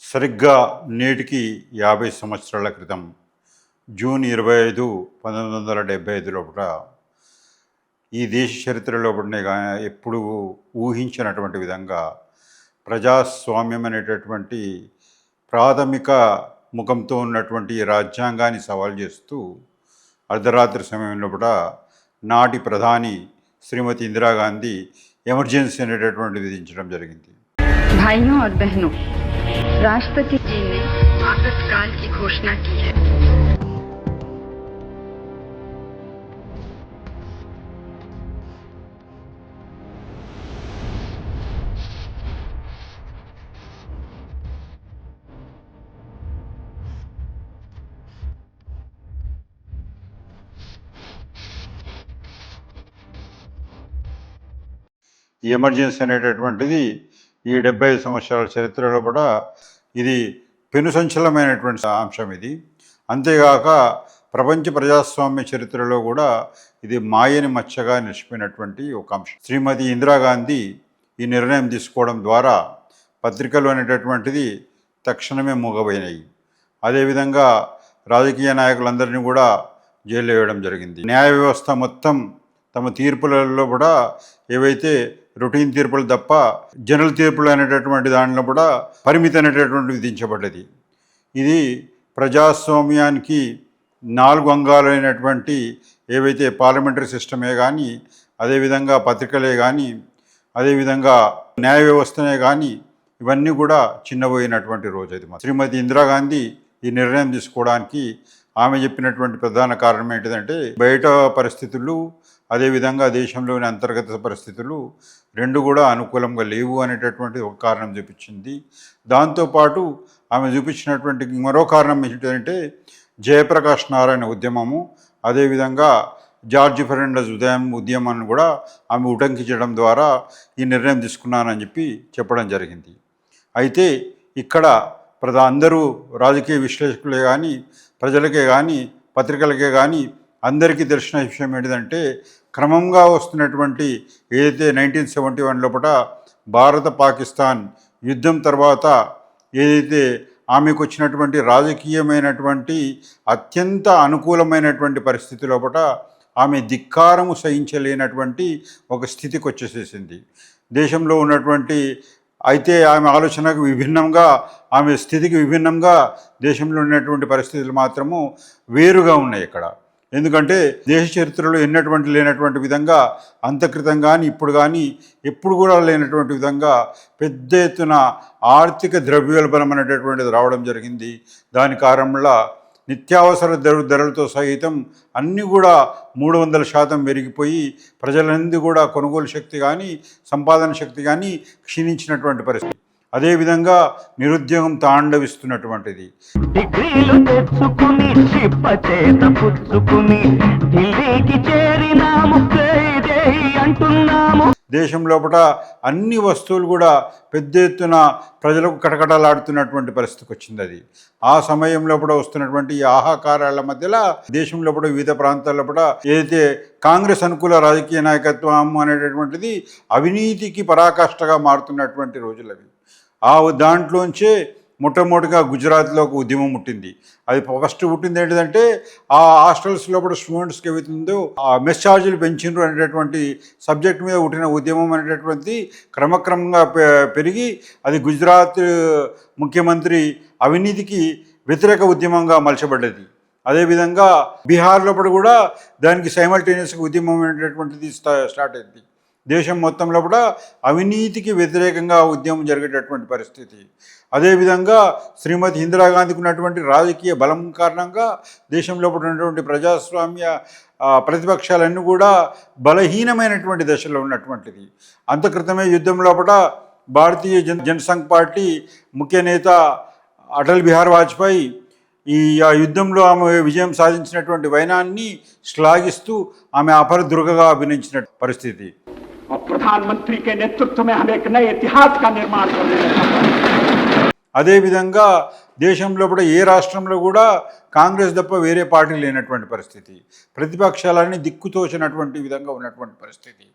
సరిగ్గా నేటికి 50 సంవత్సరాల క్రితం జూన్ 25, 1975 లోపల ఈ దేశ చరిత్రలో ఎప్పుడు ఊహించినటువంటి విధంగా ప్రజాస్వామ్యం అనేటటువంటి ప్రాథమిక ముఖంతో ఉన్నటువంటి ఈ రాజ్యాంగాన్ని సవాల్ చేస్తూ అర్ధరాత్రి సమయంలో కూడా నాటి ప్రధాని శ్రీమతి ఇందిరాగాంధీ ఎమర్జెన్సీ అనేటటువంటి విధించడం జరిగింది. भाइयों और बहनों, राष्ट्रपति जी ने आपातकाल की घोषणा की है। ఈ ఎమర్జెన్సీ అనేటటువంటిది ఈ 75 సంవత్సరాల చరిత్రలో కూడా ఇది పెనుసంచలమైనటువంటి అంశం ఇది. అంతేగాక ప్రపంచ ప్రజాస్వామ్య చరిత్రలో కూడా ఇది మాయని మచ్చగా నిలిచిపోయినటువంటి ఒక అంశం. శ్రీమతి ఇందిరాగాంధీ ఈ నిర్ణయం తీసుకోవడం ద్వారా పత్రికలు అనేటటువంటిది తక్షణమే మూగబోయినాయి. అదేవిధంగా రాజకీయ నాయకులందరినీ కూడా జైల్లో వేయడం జరిగింది. న్యాయ వ్యవస్థ మొత్తం తమ తీర్పులలో కూడా ఏవైతే రొటీన్ తీర్పులు తప్ప జనరల్ తీర్పులు అనేటటువంటి దానిలో కూడా పరిమితి అనేటటువంటి విధించబడ్డది. ఇది ప్రజాస్వామ్యానికి 4 అంగాలైనటువంటి ఏవైతే పార్లమెంటరీ సిస్టమే కానీ, అదేవిధంగా పత్రికలే కానీ, అదేవిధంగా న్యాయ వ్యవస్థనే కానీ ఇవన్నీ కూడా చిన్నబోయినటువంటి రోజు అది. శ్రీమతి ఇందిరాగాంధీ ఈ నిర్ణయం తీసుకోవడానికి ఆమె చెప్పినటువంటి ప్రధాన కారణం ఏంటిదంటే బయట పరిస్థితులు, అదేవిధంగా దేశంలోని అంతర్గత పరిస్థితులు రెండు కూడా అనుకూలంగా లేవు అనేటటువంటి ఒక కారణం చూపించింది. దాంతోపాటు ఆమె చూపించినటువంటి మరో కారణం ఏంటంటే జయప్రకాష్ నారాయణ ఉద్యమము, అదేవిధంగా జార్జ్ ఫెర్నాండెజ్ ఉద్యమాన్ని కూడా ఆమె ఉటంకించడం ద్వారా ఈ నిర్ణయం తీసుకున్నానని చెప్పడం జరిగింది. అయితే ఇక్కడ అందరూ రాజకీయ విశ్లేషకులే కానీ, ప్రజలకే కానీ, పత్రికలకే కానీ అందరికీ తెలిసిన విషయం ఏంటిదంటే క్రమంగా వస్తున్నటువంటి ఏదైతే 1971 లోపల భారత పాకిస్తాన్ యుద్ధం తర్వాత ఏదైతే ఆమెకు వచ్చినటువంటి రాజకీయమైనటువంటి అత్యంత అనుకూలమైనటువంటి పరిస్థితి లోపల ఆమె ధిక్కారము సహించలేనటువంటి ఒక స్థితికి వచ్చేసేసింది దేశంలో ఉన్నటువంటి. అయితే ఆమె ఆలోచనకు విభిన్నంగా, ఆమె స్థితికి విభిన్నంగా దేశంలో ఉన్నటువంటి పరిస్థితులు మాత్రము వేరుగా ఉన్నాయి ఇక్కడ. ఎందుకంటే దేశ చరిత్రలో లేనటువంటి విధంగా అంతక్రితం కానీ ఇప్పుడు కానీ ఎప్పుడు కూడా లేనటువంటి విధంగా పెద్ద ఎత్తున ఆర్థిక ద్రవ్యోల్బణం అనేటటువంటిది రావడం జరిగింది. దాని కారణంలో నిత్యావసర ధరలతో సహితం అన్నీ కూడా 300% పెరిగిపోయి ప్రజలందరూ కూడా కొనుగోలు శక్తి కానీ, సంపాదన శక్తి కానీ క్షీణించినటువంటి పరిస్థితి. అదేవిధంగా నిరుద్యోగం తాండవిస్తున్నటువంటిది. డిగ్రీలు తెచ్చుకుని ఢిల్లీకి చేరినాము అంటున్నాము. దేశం లోపల అన్ని వస్తువులు కూడా పెద్ద ఎత్తున ప్రజలకు కటకటలాడుతున్నటువంటి పరిస్థితికి వచ్చింది. అది ఆ సమయం లోపల వస్తున్నటువంటి ఈ ఆహాకారాల మధ్యలో దేశం లోపల వివిధ ప్రాంతాల లోపల ఏదైతే కాంగ్రెస్ అనుకూల రాజకీయ నాయకత్వం అనేటటువంటిది అవినీతికి పరాకాష్ఠగా మారుతున్నటువంటి రోజులు అవి. ఆ దాంట్లోంచే మొట్టమొదటిగా గుజరాత్లో ఒక ఉద్యమం పుట్టింది. అది ఫస్ట్ పుట్టింది ఏంటిదంటే ఆ హాస్టల్స్ లోపల స్టూడెంట్స్కి ఏవైతుందో ఆ మెస్ ఛార్జీలు పెంచిండ్రు అనేటటువంటి సబ్జెక్ట్ మీద పుట్టిన ఉద్యమం అనేటటువంటి క్రమక్రమంగా పెరిగి అది గుజరాత్ ముఖ్యమంత్రి అవినీతికి వ్యతిరేక ఉద్యమంగా మలచబడ్డది. అదేవిధంగా బీహార్ లోపల కూడా దానికి సైమల్టేనియస్గా ఉద్యమం అనేటటువంటిది స్టార్ట్ అయింది. దేశం మొత్తంలో కూడా అవినీతికి వ్యతిరేకంగా ఉద్యమం జరిగేటటువంటి పరిస్థితి. అదేవిధంగా శ్రీమతి ఇందిరాగాంధీకి ఉన్నటువంటి రాజకీయ బలం కారణంగా దేశంలో ఉన్నటువంటి ప్రజాస్వామ్య ప్రతిపక్షాలన్నీ కూడా బలహీనమైనటువంటి దశలో ఉన్నటువంటిది. అంతక్రితమే యుద్ధం లోపల భారతీయ జనసంఘ్ పార్టీ ముఖ్య నేత అటల్ బిహారీ వాజ్పేయి ఆ యుద్ధంలో ఆమె విజయం సాధించినటువంటి వైనాన్ని శ్లాఘిస్తూ ఆమె అపరదుర్గగా అభినయించిన పరిస్థితి. प्रधानमंत्री के नेतृत्व में हम एक नए इतिहास का निर्माण कर रहे हैं. అదేవిధంగా దేశంలో కూడా ఏ రాష్ట్రంలో కూడా కాంగ్రెస్ తప్ప వేరే పార్టీ లేనటువంటి పరిస్థితి, ప్రతిపక్షాలన్నీ దిక్కుతోచినటువంటి విధంగా ఉన్నటువంటి పరిస్థితి.